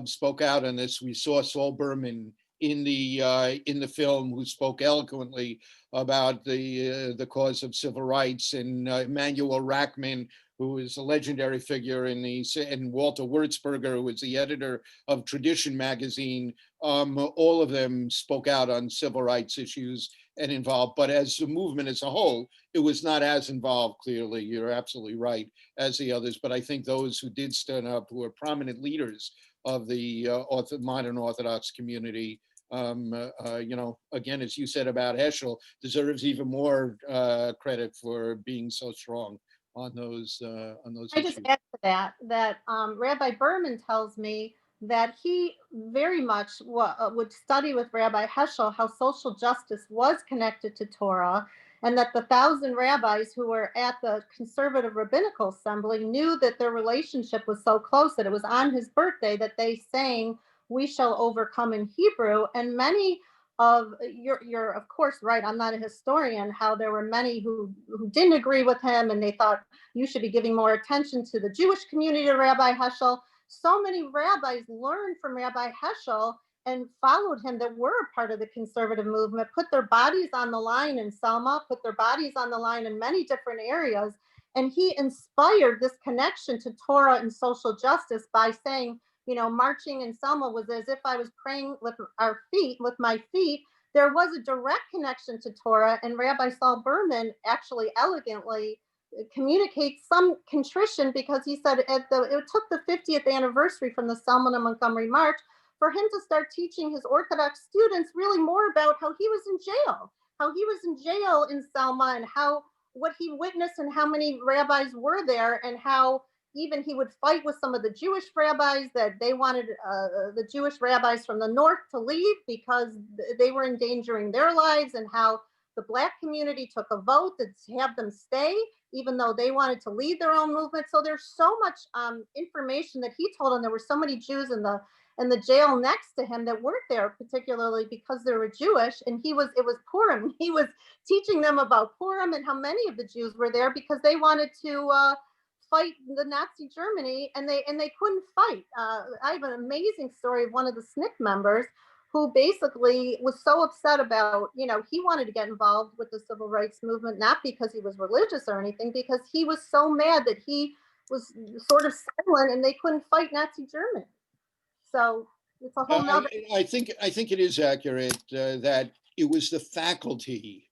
spoke out on this. We saw Saul Berman in the film, who spoke eloquently about the cause of civil rights, and Emanuel Rackman, who is a legendary figure and Walter Wurzburger, who was the editor of Tradition magazine. All of them spoke out on civil rights issues and involved, but as a movement as a whole, it was not as involved, clearly, you're absolutely right, as the others. But I think those who did stand up, who are prominent leaders of the modern Orthodox community, you know, again, as you said about Heschel, deserves even more credit for being so strong on those I issues. just add to that Rabbi Berman tells me that he very much would study with Rabbi Heschel how social justice was connected to Torah, and that the 1,000 rabbis who were at the Conservative Rabbinical Assembly knew that their relationship was so close that it was on his birthday that they sang "We Shall Overcome" in Hebrew. And many of you're of course right, I'm not a historian, how there were many who didn't agree with him, and they thought you should be giving more attention to the Jewish community of Rabbi Heschel. So many rabbis learned from Rabbi Heschel and followed him that were a part of the conservative movement, put their bodies on the line in Selma, put their bodies on the line in many different areas. And he inspired this connection to Torah and social justice by saying, you know, marching in Selma was as if I was praying with my feet. There was a direct connection to Torah, and Rabbi Saul Berman actually elegantly communicates some contrition, because he said it took the 50th anniversary from the Selma to Montgomery March for him to start teaching his Orthodox students really more about how he was in jail in Selma, and what he witnessed, and how many rabbis were there, and how even he would fight with some of the Jewish rabbis that they wanted the Jewish rabbis from the north to leave because they were endangering their lives, and how the Black community took a vote to have them stay, even though they wanted to lead their own movement. So there's so much information that he told, and there were so many Jews in the jail next to him that weren't there, particularly because they were Jewish. And it was Purim. He was teaching them about Purim and how many of the Jews were there because they wanted to fight the Nazi Germany, and they couldn't fight. I have an amazing story of one of the SNCC members who basically was so upset about, you know, he wanted to get involved with the civil rights movement, not because he was religious or anything, because he was so mad that he was sort of silent and they couldn't fight Nazi Germany. So it's a whole nother. I think it is accurate that it was the faculty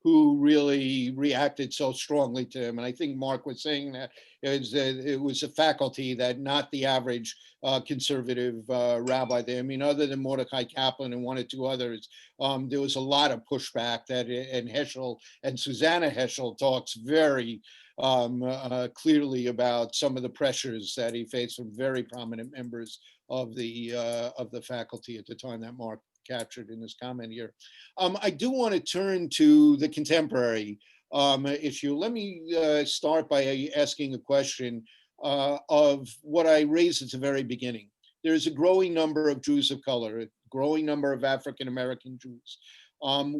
who really reacted so strongly to him. And I think Mark was saying that it was the faculty, that not the average conservative rabbi there. I mean, other than Mordecai Kaplan and one or two others, there was a lot of pushback that, and Heschel and Susanna Heschel talks very clearly about some of the pressures that he faced from very prominent members of the faculty at the time that Mark captured in his comment here. I do want to turn to the contemporary issue. Let me start by asking a question of what I raised at the very beginning. There's a growing number of Jews of color, a growing number of African-American Jews.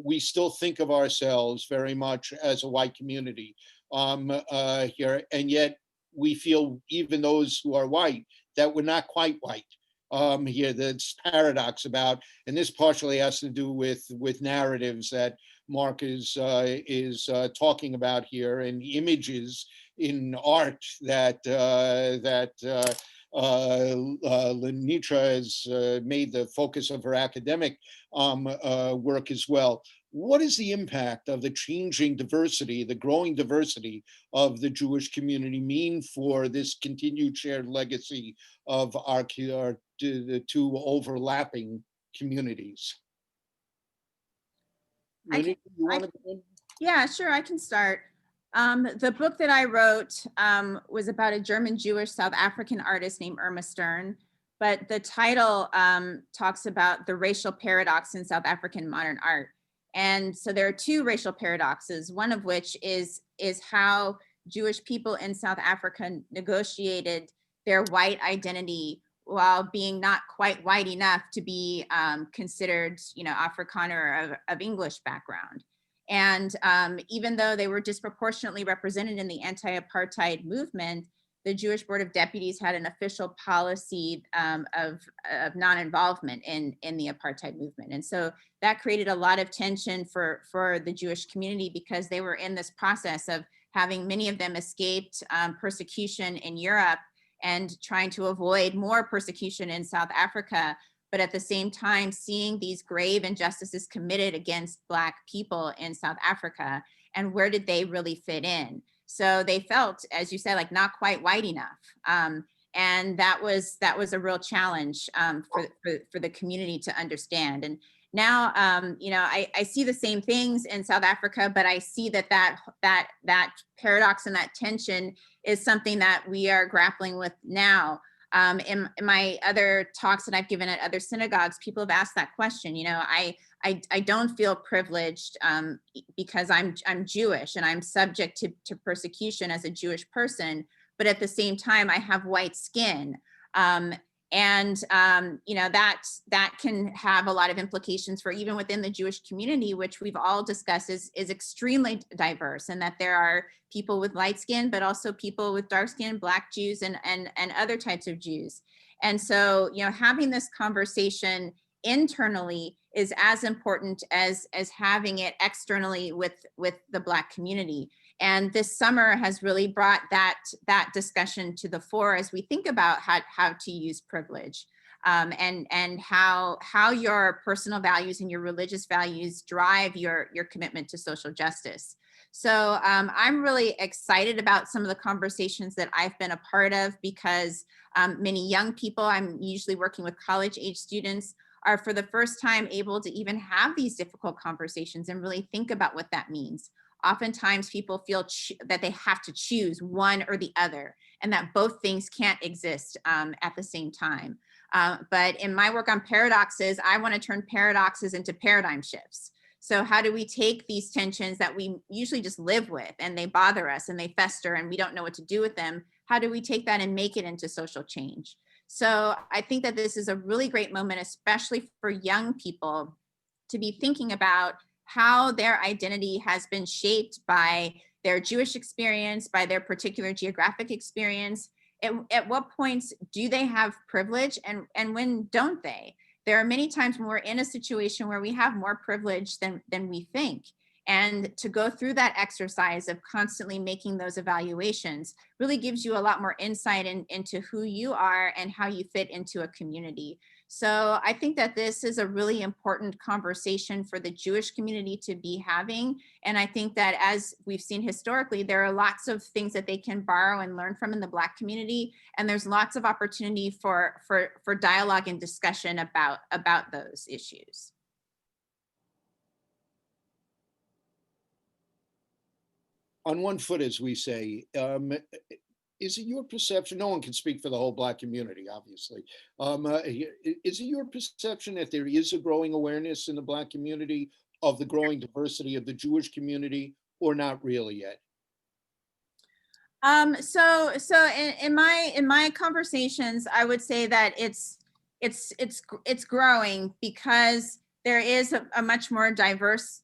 We still think of ourselves very much as a white community here, and yet we feel, even those who are white, that we're not quite white. Here, this paradox about, and this partially has to do with narratives that Mark is talking about here, and images in art that LaNitra has made the focus of her academic work as well. What is the impact of the changing diversity, the growing diversity of the Jewish community mean for this continued shared legacy of the two overlapping communities? Yeah, sure, I can start. The book that I wrote was about a German Jewish South African artist named Irma Stern, but the title talks about the racial paradox in South African modern art. And so there are two racial paradoxes, one of which is how Jewish people in South Africa negotiated their white identity while being not quite white enough to be considered, Afrikaner of English background. And even though they were disproportionately represented in the anti-apartheid movement, the Jewish Board of Deputies had an official policy of non-involvement in the apartheid movement. And so that created a lot of tension for the Jewish community, because they were in this process of having many of them escaped persecution in Europe and trying to avoid more persecution in South Africa, but at the same time seeing these grave injustices committed against Black people in South Africa, and where did they really fit in? So they felt, as you said, like not quite white enough. And that was a real challenge for the community to understand. And now, I see the same things in South Africa, but I see that paradox and that tension is something that we are grappling with now. In my other talks that I've given at other synagogues, people have asked that question. I don't feel privileged because I'm Jewish and I'm subject to persecution as a Jewish person, but at the same time I have white skin. That can have a lot of implications for even within the Jewish community, which we've all discussed is extremely diverse, and that there are people with light skin, but also people with dark skin, Black Jews and other types of Jews. And so, having this conversation internally is as important as having it externally with the Black community. And this summer has really brought that discussion to the fore as we think about how to use privilege, and how your personal values and your religious values drive your commitment to social justice. So I'm really excited about some of the conversations that I've been a part of, because many young people, I'm usually working with college-age students, are for the first time able to even have these difficult conversations and really think about what that means. Oftentimes people feel that they have to choose one or the other, and that both things can't exist at the same time. But in my work on paradoxes, I want to turn paradoxes into paradigm shifts. So how do we take these tensions that we usually just live with and they bother us and they fester and we don't know what to do with them? How do we take that and make it into social change? So I think that this is a really great moment, especially for young people, to be thinking about how their identity has been shaped by their Jewish experience, by their particular geographic experience. At what points do they have privilege, and when don't they? There are many times when we're in a situation where we have more privilege than we think. And to go through that exercise of constantly making those evaluations really gives you a lot more insight into who you are and how you fit into a community. So I think that this is a really important conversation for the Jewish community to be having. And I think that, as we've seen historically, there are lots of things that they can borrow and learn from in the Black community. And there's lots of opportunity for dialogue and discussion about those issues. On one foot, as we say, is it your perception, no one can speak for the whole Black community, obviously. Is it your perception that there is a growing awareness in the Black community of the growing diversity of the Jewish community, or not really yet? So in my conversations, I would say that it's growing because there is a much more diverse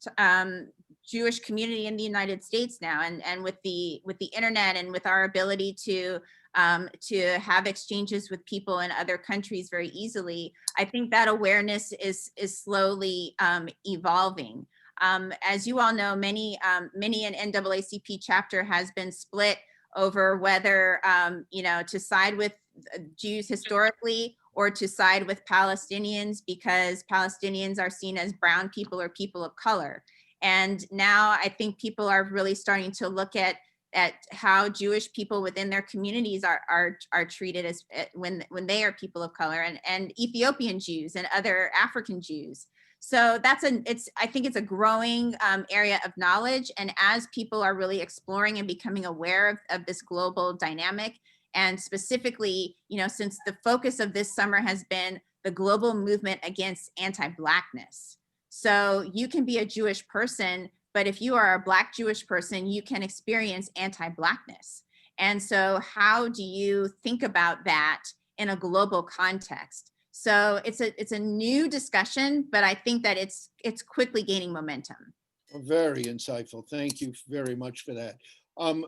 Jewish community in the United States now, and with the internet and with our ability to have exchanges with people in other countries very easily, I think that awareness is slowly evolving. As you all know, many an NAACP chapter has been split over whether to side with Jews historically or to side with Palestinians, because Palestinians are seen as brown people or people of color. And now I think people are really starting to look at how Jewish people within their communities are treated as when they are people of color, and Ethiopian Jews and other African Jews. So I think it's a growing area of knowledge. And as people are really exploring and becoming aware of this global dynamic, and specifically, since the focus of this summer has been the global movement against anti-Blackness. So you can be a Jewish person, but if you are a Black Jewish person, you can experience anti-Blackness. And so how do you think about that in a global context? So it's a new discussion, but I think that it's quickly gaining momentum. Very insightful. Thank you very much for that.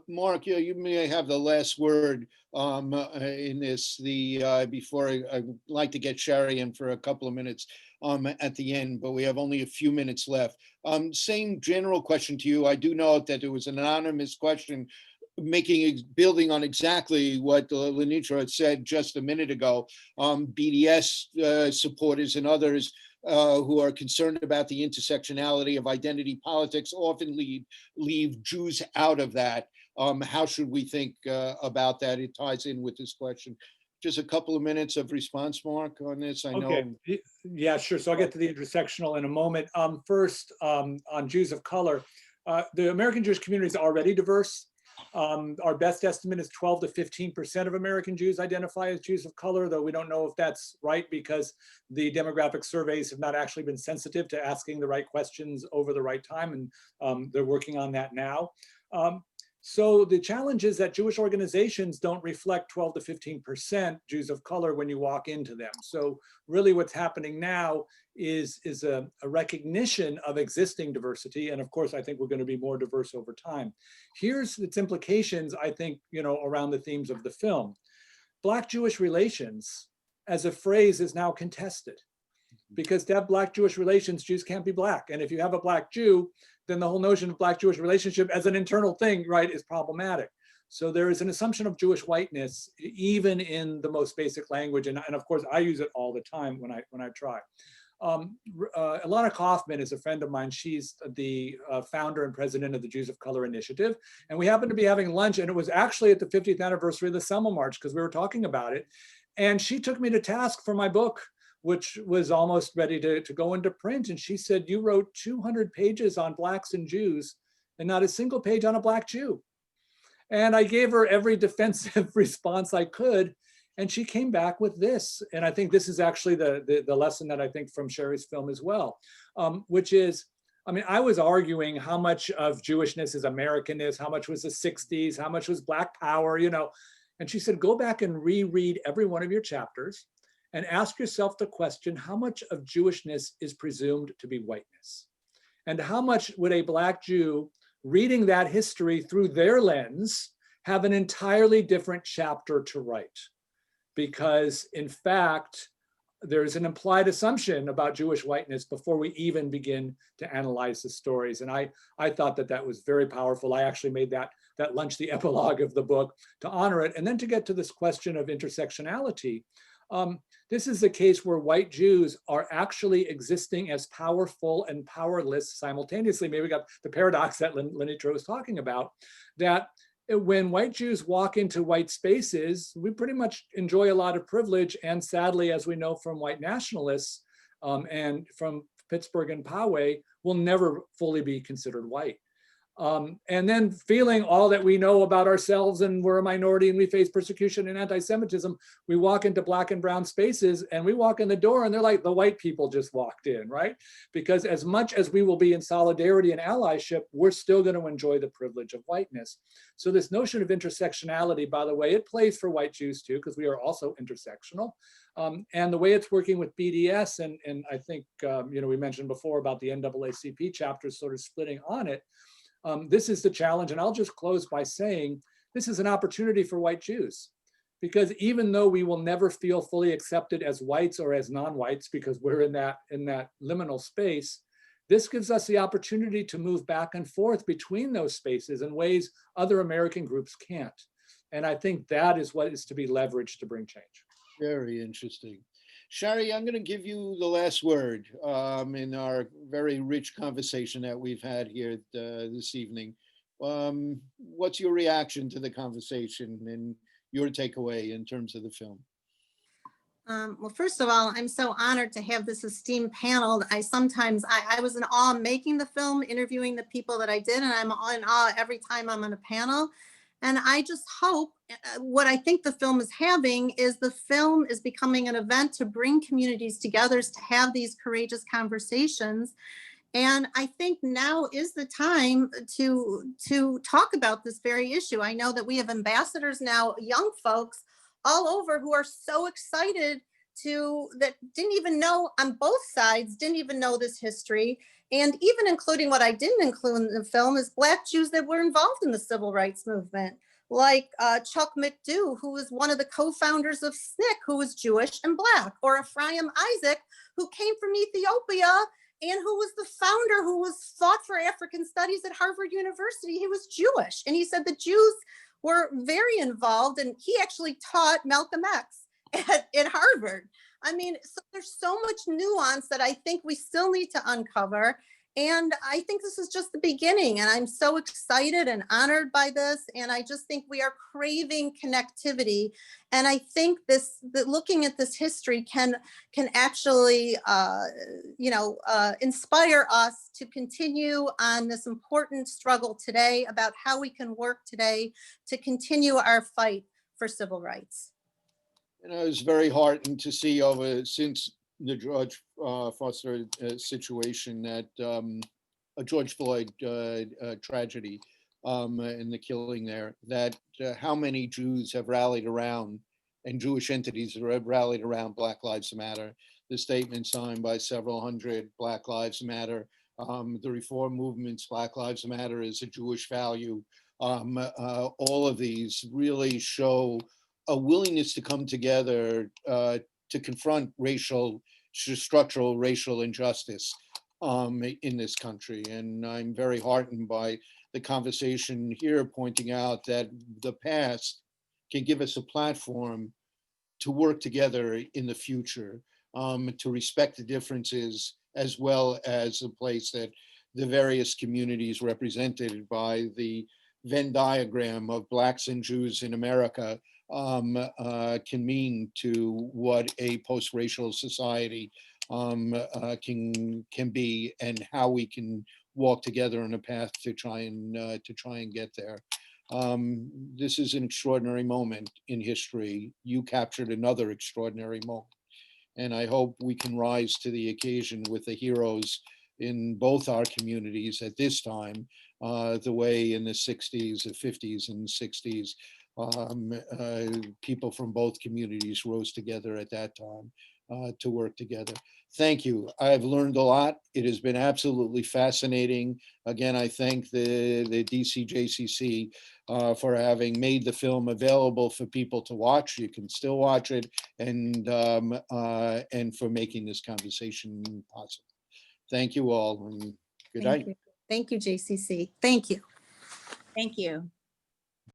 Mark, you may have the last word in this. Before I'd like to get Shari in for a couple of minutes at the end, but we have only a few minutes left. Same general question to you. I do note that it was an anonymous question, building on exactly what LaNitra had said just a minute ago. BDS supporters and others who are concerned about the intersectionality of identity politics often leave Jews out of that. How should we think about that? It ties in with this question. Just a couple of minutes of response, Mark, on this. I know. Okay. Yeah, sure. So I'll get to the intersectional in a moment. First, on Jews of color, the American Jewish community is already diverse. Our best estimate is 12 to 15% of American Jews identify as Jews of color, though we don't know if that's right because the demographic surveys have not actually been sensitive to asking the right questions over the right time, and they're working on that now. So the challenge is that Jewish organizations don't reflect 12 to 15% Jews of color when you walk into them. So really what's happening now is a recognition of existing diversity. And of course, I think we're going to be more diverse over time. Here's its implications, I think, around the themes of the film. Black-Jewish relations as a phrase is now contested, because to have Black-Jewish relations, Jews can't be Black. And if you have a Black Jew, then the whole notion of Black-Jewish relationship as an internal thing, right, is problematic. So there is an assumption of Jewish whiteness, even in the most basic language. And of course, I use it all the time when I try. Ilana Kaufman is a friend of mine. She's the founder and president of the Jews of Color Initiative. And we happened to be having lunch, and it was actually at the 50th anniversary of the Selma March, because we were talking about it. And she took me to task for my book, which was almost ready to go into print. And she said, you wrote 200 pages on Blacks and Jews and not a single page on a Black Jew. And I gave her every defensive response I could. And she came back with this. And I think this is actually the lesson that I think from Shari's film as well, which is, I was arguing how much of Jewishness is Americanness, how much was the 60s, how much was Black power, And she said, go back and reread every one of your chapters and ask yourself the question, how much of Jewishness is presumed to be whiteness? And how much would a Black Jew reading that history through their lens have an entirely different chapter to write? Because in fact, there's an implied assumption about Jewish whiteness before we even begin to analyze the stories. And I thought that that was very powerful. I actually made that lunch the epilogue of the book to honor it. And then to get to this question of intersectionality, this is a case where white Jews are actually existing as powerful and powerless simultaneously. Maybe we got the paradox that LaNitra was talking about, that when white Jews walk into white spaces, we pretty much enjoy a lot of privilege. And sadly, as we know from white nationalists and from Pittsburgh and Poway, will never fully be considered white. And then feeling all that we know about ourselves and we're a minority and we face persecution and anti-Semitism, we walk into black and brown spaces and we walk in the door and they're like, the white people just walked in, right? Because as much as we will be in solidarity and allyship, we're still going to enjoy the privilege of whiteness. So this notion of intersectionality, by the way, it plays for white Jews too, because we are also intersectional. And the way it's working with BDS, and I think, we mentioned before about the NAACP chapters sort of splitting on it. This is the challenge, and I'll just close by saying this is an opportunity for white Jews, because even though we will never feel fully accepted as whites or as non-whites because we're in that liminal space, this gives us the opportunity to move back and forth between those spaces in ways other American groups can't. And I think that is what is to be leveraged to bring change. Very interesting. Shari, I'm going to give you the last word in our very rich conversation that we've had here this evening. What's your reaction to the conversation and your takeaway in terms of the film? Well, first of all, I'm so honored to have this esteemed panel. I was in awe making the film, interviewing the people that I did, and I'm in awe every time I'm on a panel. And I just hope, what I think the film is having is the film is becoming an event to bring communities together to have these courageous conversations. And I think now is the time to talk about this very issue. I know that we have ambassadors now, young folks all over who are so excited that didn't even know on both sides, didn't even know this history. And even including what I didn't include in the film is Black Jews that were involved in the civil rights movement, like Chuck McDew, who was one of the co-founders of SNCC, who was Jewish and Black, or Ephraim Isaac, who came from Ethiopia and who was the founder who fought for African studies at Harvard University. He was Jewish. And he said the Jews were very involved, and he actually taught Malcolm X at Harvard. I mean, so there's so much nuance that I think we still need to uncover. And I think this is just the beginning. And I'm so excited and honored by this. And I just think we are craving connectivity. And I think that looking at this history can actually, inspire us to continue on this important struggle today about how we can work today to continue our fight for civil rights. And I was very heartened to see since the George Foster situation that a George Floyd tragedy and the killing there, that how many Jews have rallied around and Jewish entities have rallied around Black Lives Matter, the statement signed by several hundred Black Lives Matter, the reform movements, Black Lives Matter is a Jewish value. All of these really show a willingness to come together to confront structural racial injustice in this country. And I'm very heartened by the conversation here, pointing out that the past can give us a platform to work together in the future, to respect the differences, as well as a place that the various communities represented by the Venn diagram of Blacks and Jews in America can mean to what a post-racial society can be, and how we can walk together on a path to try and get there. This is an extraordinary moment in history. You captured another extraordinary moment, and I hope we can rise to the occasion with the heroes in both our communities at this time, the way in the 60s, the 50s and 60s, people from both communities rose together at that time. to work together. Thank you. I've learned a lot. It has been absolutely fascinating. Again, I thank the DCJCC for having made the film available for people to watch. You can still watch it, and for making this conversation possible. Thank you all, and good night. Thank you, JCC. Thank you. Thank you.